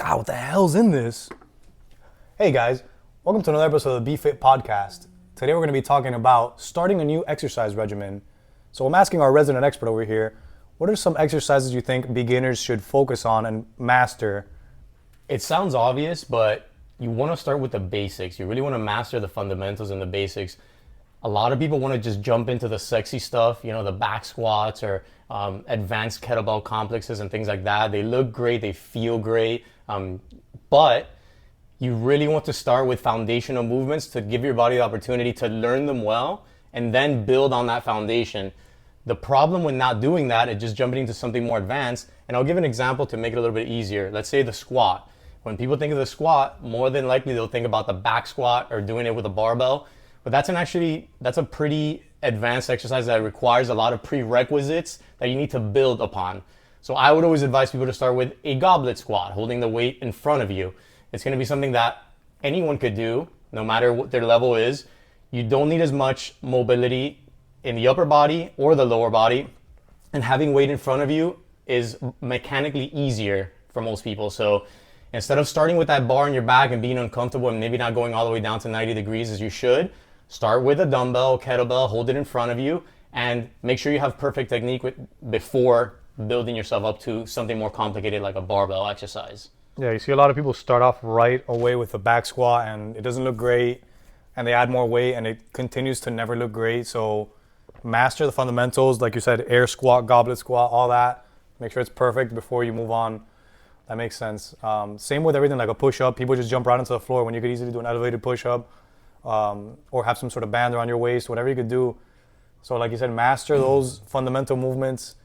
God, what the hell's in this? Hey guys, welcome to another episode of the Be Fit podcast. Today we're going to be talking about starting a new exercise regimen. So I'm asking our resident expert over here, what are some exercises you think beginners should focus on and master? It sounds obvious, but you want to start with the basics. You really want to master the fundamentals and the basics. A lot of people want to just jump into the sexy stuff, the back squats or advanced kettlebell complexes and things like that. They look great, they feel great, but you really want to start with foundational movements to give your body the opportunity to learn them well and then build on that foundation. The problem with not doing that is just jumping into something more advanced. And I'll give an example to make it a little bit easier. Let's say the squat. When people think of the squat, more than likely they'll think about the back squat or doing it with a barbell. But that's a pretty advanced exercise that requires a lot of prerequisites that you need to build upon. So I would always advise people to start with a goblet squat, holding the weight in front of you. It's going to be something that anyone could do, no matter what their level is. You don't need as much mobility in the upper body or the lower body. And having weight in front of you is mechanically easier for most people. So instead of starting with that bar on your back and being uncomfortable and maybe not going all the way down to 90 degrees as you should, start with a dumbbell, kettlebell, hold it in front of you, and make sure you have perfect technique before building yourself up to something more complicated like a barbell exercise. Yeah, you see a lot of people start off right away with the back squat and it doesn't look great, and they add more weight and it continues to never look great. So master the fundamentals, like you said, air squat, goblet squat, all that. Make sure it's perfect before you move on. That makes sense. Same with everything like a push-up. People just jump right into the floor when you could easily do an elevated push-up. Or have some sort of band around your waist, whatever you could do. So like you said, master those fundamental movements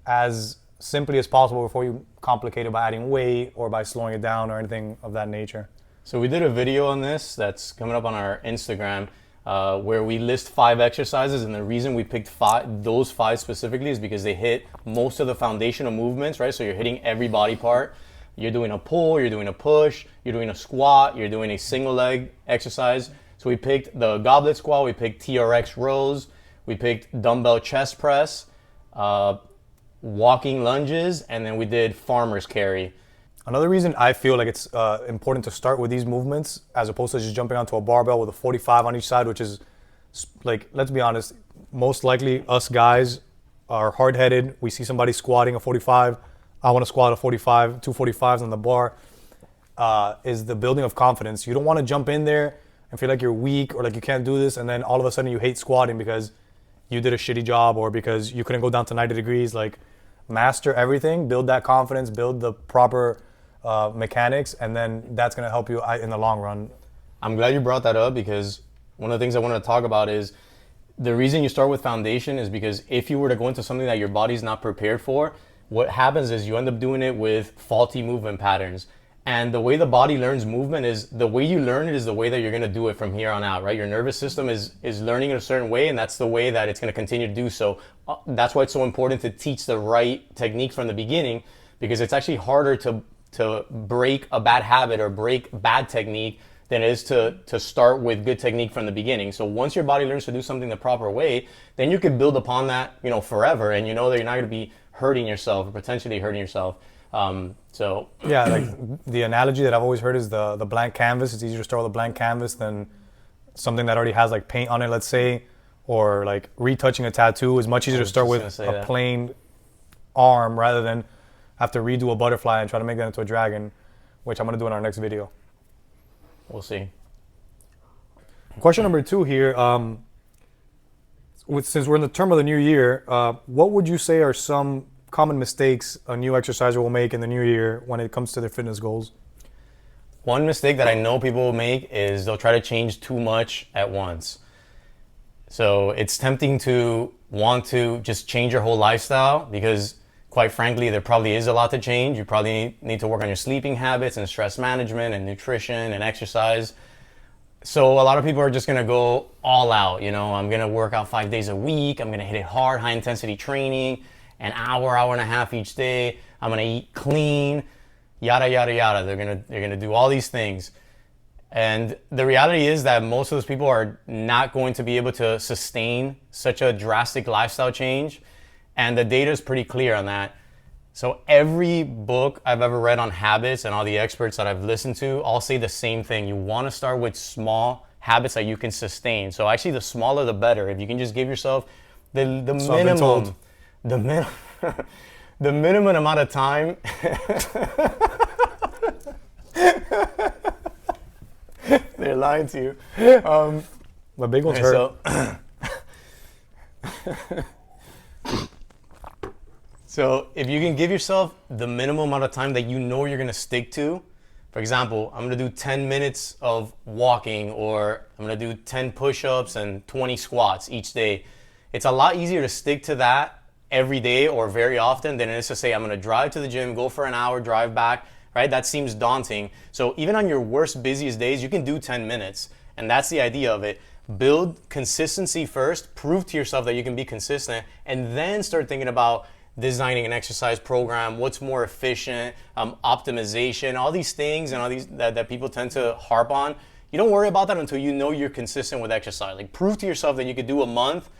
as simply as possible before you complicate it by adding weight or by slowing it down or anything of that nature. So we did a video on this that's coming up on our Instagram where we list 5 exercises, and the reason we picked those five specifically is because they hit most of the foundational movements, right? So you're hitting every body part. You're doing a pull, you're doing a push, you're doing a squat, you're doing a single leg exercise. So we picked the goblet squat, we picked TRX rows, we picked dumbbell chest press, walking lunges, and then we did farmer's carry. Another reason I feel like it's important to start with these movements as opposed to just jumping onto a barbell with a 45 on each side, which is like, let's be honest, most likely us guys are hard-headed. We see somebody squatting a 45, I want to squat a 45, 245s on the bar, is the building of confidence. You don't want to jump in there and feel like you're weak or like you can't do this, and then all of a sudden you hate squatting because you did a shitty job or because you couldn't go down to 90 degrees. Like, master everything, build that confidence, build the proper mechanics, and then that's going to help you in the long run. I'm glad you brought that up because one of the things I wanted to talk about is the reason you start with foundation is because if you were to go into something that your body's not prepared for, what happens is you end up doing it with faulty movement patterns. And the way the body learns movement is the way you learn it is the way that you're going to do it from here on out, right? Your nervous system is learning in a certain way, and that's the way that it's going to continue to do so. That's why it's so important to teach the right technique from the beginning, because it's actually harder to break a bad habit or break bad technique than it is to start with good technique from the beginning. So once your body learns to do something the proper way, then you can build upon that, forever, and you know that you're not going to be hurting yourself or potentially hurting yourself. Yeah, like the analogy that I've always heard is the blank canvas. It's easier to start with a blank canvas than something that already has like paint on it, let's say, or like retouching a tattoo. Is much easier to start with a plain arm rather than have to redo a butterfly and try to make that into a dragon, which I'm going to do in our next video. We'll see. Question number 2 here. Since we're in the term of the new year, what would you say are some common mistakes a new exerciser will make in the new year when it comes to their fitness goals? One mistake that I know people will make is they'll try to change too much at once. So it's tempting to want to just change your whole lifestyle because, quite frankly, there probably is a lot to change. You probably need to work on your sleeping habits and stress management and nutrition and exercise. So a lot of people are just going to go all out. I'm going to work out 5 days a week. I'm going to hit it hard, high intensity training, an hour and a half each day. I'm going to eat clean, yada, yada, yada. They're going to do all these things. And the reality is that most of those people are not going to be able to sustain such a drastic lifestyle change. And the data is pretty clear on that. So every book I've ever read on habits and all the experts that I've listened to all say the same thing. You want to start with small habits that you can sustain. So actually the smaller the better. If you can just give yourself the minimum, the minimum amount of time. They're lying to you. My big one's hurt. So if you can give yourself the minimum amount of time that you know you're going to stick to, for example, I'm going to do 10 minutes of walking, or I'm going to do 10 push-ups and 20 squats each day. It's a lot easier to stick to that every day or very often than it is to say, I'm going to drive to the gym, go for an hour, drive back, right? That seems daunting. So even on your worst, busiest days, you can do 10 minutes. And that's the idea of it. Build consistency first, prove to yourself that you can be consistent, and then start thinking about designing an exercise program, what's more efficient, optimization, all these things and all these that people tend to harp on. You don't worry about that until you know you're consistent with exercise. Like, prove to yourself that you could do a month,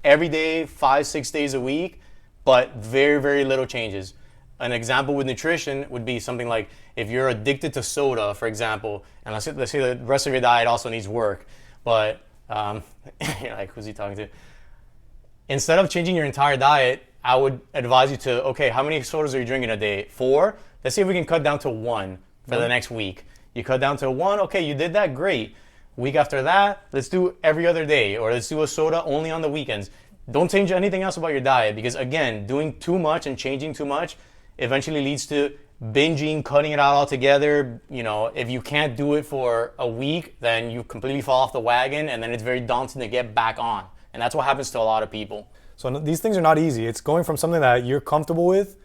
every day, 5-6 days a week, but very, very little changes. An example with nutrition would be something like, if you're addicted to soda, for example, and let's say the rest of your diet also needs work, but you're like, who's he talking to? Instead of changing your entire diet, I would advise you to, okay, how many sodas are you drinking a day? 4? Let's see if we can cut down to 1 for the next week. You cut down to 1, okay, you did that, great. Week after that, let's do every other day, or let's do a soda only on the weekends. Don't change anything else about your diet, because again, doing too much and changing too much eventually leads to binging, cutting it out altogether. You know, if you can't do it for a week, then you completely fall off the wagon, and then it's very daunting to get back on. And that's what happens to a lot of people. So these things are not easy. It's going from something that you're comfortable with,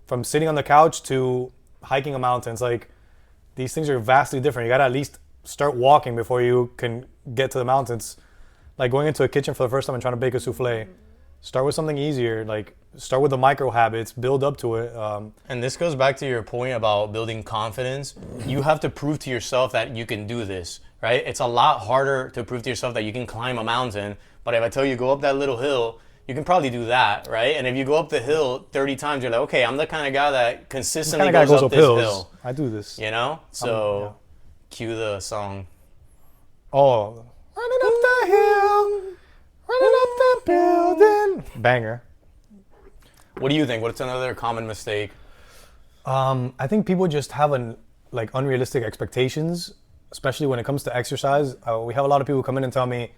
from sitting on the couch to hiking a mountain. It's like, these things are vastly different. You gotta at least start walking before you can get to the mountains. Like going into a kitchen for the first time and trying to bake a souffle. Start with something easier. Like, start with the micro habits, build up to it. And this goes back to your point about building confidence. You have to prove to yourself that you can do this, right? It's a lot harder to prove to yourself that you can climb a mountain. But if I tell you go up that little hill, you can probably do that, right? And if you go up the hill 30 times, you're like, okay, I'm the kind of guy that consistently goes up this hill. I do this. You know? So, cue the song. Oh, running up the hill, running up the building. Banger. What do you think? What's another common mistake? I think people just have unrealistic expectations, especially when it comes to exercise. We have a lot of people come in and tell me,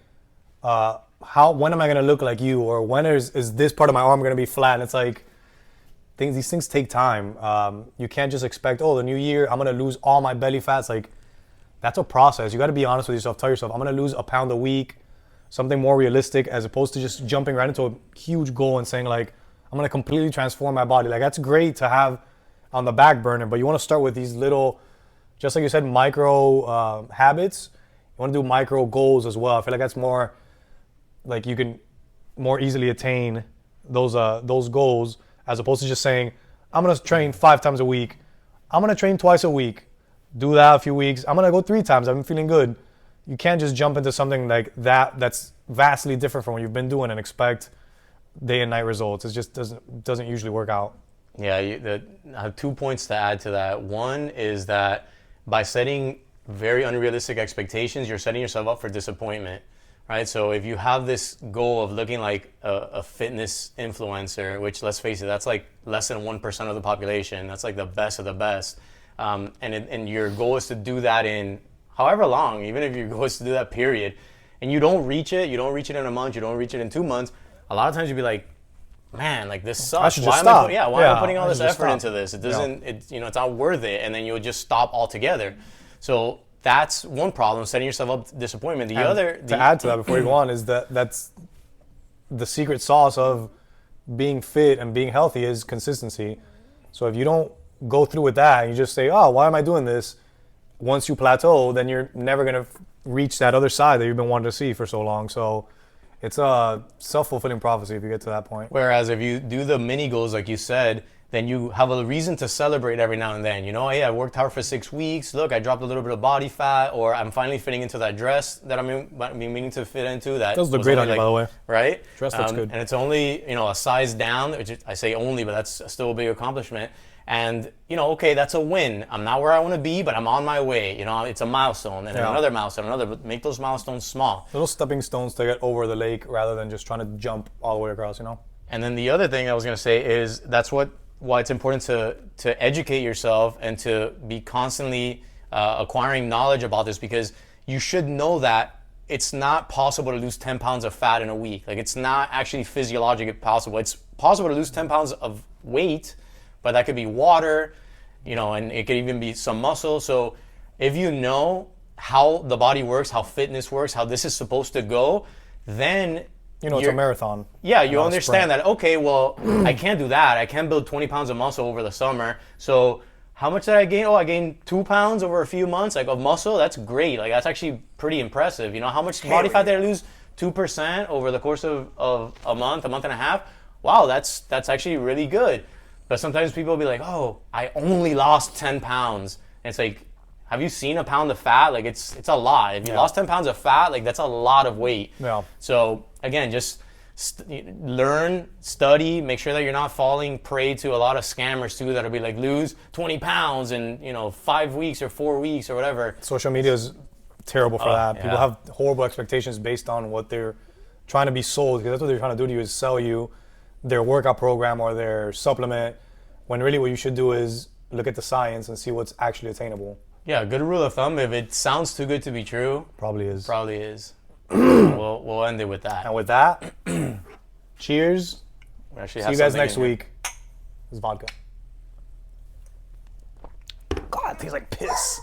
when am I going to look like you? Or when is this part of my arm going to be flat? And it's like, these things take time. You can't just expect, the new year, I'm going to lose all my belly fat. It's like, that's a process. You got to be honest with yourself. Tell yourself, I'm going to lose a pound a week, something more realistic, as opposed to just jumping right into a huge goal and saying like, I'm going to completely transform my body. Like, that's great to have on the back burner, but you want to start with these little, just like you said, micro habits. You want to do micro goals as well. I feel like that's more, like, you can more easily attain those goals, as opposed to just saying, I'm going to train 5 times a week. I'm going to train twice a week. Do that a few weeks. I'm going to go 3 times. I'm feeling good. You can't just jump into something like that that's vastly different from what you've been doing and expect day and night results. It just doesn't usually work out. Yeah, I have 2 points to add to that. One is that by setting very unrealistic expectations, you're setting yourself up for disappointment, right? So if you have this goal of looking like a fitness influencer, which, let's face it, that's like less than 1% of the population. That's like the best of the best. And your goal is to do that in however long, even if your goal is to do that period, and you don't reach it in a month, you don't reach it in 2 months, a lot of times you'll be like, man, like, this sucks. I should just stop. Why am I putting all this effort into this? It doesn't, it's not worth it. And then you'll just stop altogether. So that's one problem, setting yourself up to disappointment. To add to that before you go on, is that's the secret sauce of being fit and being healthy is consistency. So if you don't go through with that and you just say, why am I doing this? Once you plateau, then you're never going to reach that other side that you've been wanting to see for so long. So it's a self-fulfilling prophecy if you get to that point. Whereas if you do the mini goals, like you said, then you have a reason to celebrate every now and then. You know, hey, I worked hard for 6 weeks. Look, I dropped a little bit of body fat, or I'm finally fitting into that dress that I'm meaning to fit into. That Those look great on you, by the way. Right? Dress looks good. And it's only, a size down, which I say only, but that's still a big accomplishment. And, okay, that's a win. I'm not where I want to be, but I'm on my way. It's a milestone, and another milestone, but make those milestones small. Little stepping stones to get over the lake rather than just trying to jump all the way across, And then the other thing I was going to say is that's why it's important to educate yourself and to be constantly acquiring knowledge about this, because you should know that it's not possible to lose 10 pounds of fat in a week. Like, it's not actually physiologically possible. It's possible to lose 10 pounds of weight, but that could be water, and it could even be some muscle. So if you know how the body works, how fitness works, how this is supposed to go, then it's a marathon. Yeah, you understand that, okay, well, I can't do that. I can't build 20 pounds of muscle over the summer. So how much did I gain? Oh, I gained 2 pounds over a few months of muscle. That's great. That's actually pretty impressive. How much body fat did I lose? 2% over the course of a month and a half. Wow, that's actually really good. But sometimes people will be like, oh, I only lost 10 pounds. And it's like, have you seen a pound of fat? It's a lot. If you lost 10 pounds of fat, that's a lot of weight. Yeah. So again, just learn, study, make sure that you're not falling prey to a lot of scammers too that'll be like, lose 20 pounds in 5 weeks or 4 weeks or whatever. Social media is terrible for that. People have horrible expectations based on what they're trying to be sold, because that's what they're trying to do to you, is sell you their workout program or their supplement, when really what you should do is look at the science and see what's actually attainable. Yeah, good rule of thumb, if it sounds too good to be true, probably is. We'll end it with that. And with that, cheers. See you guys next week. This is vodka. God, it tastes like piss.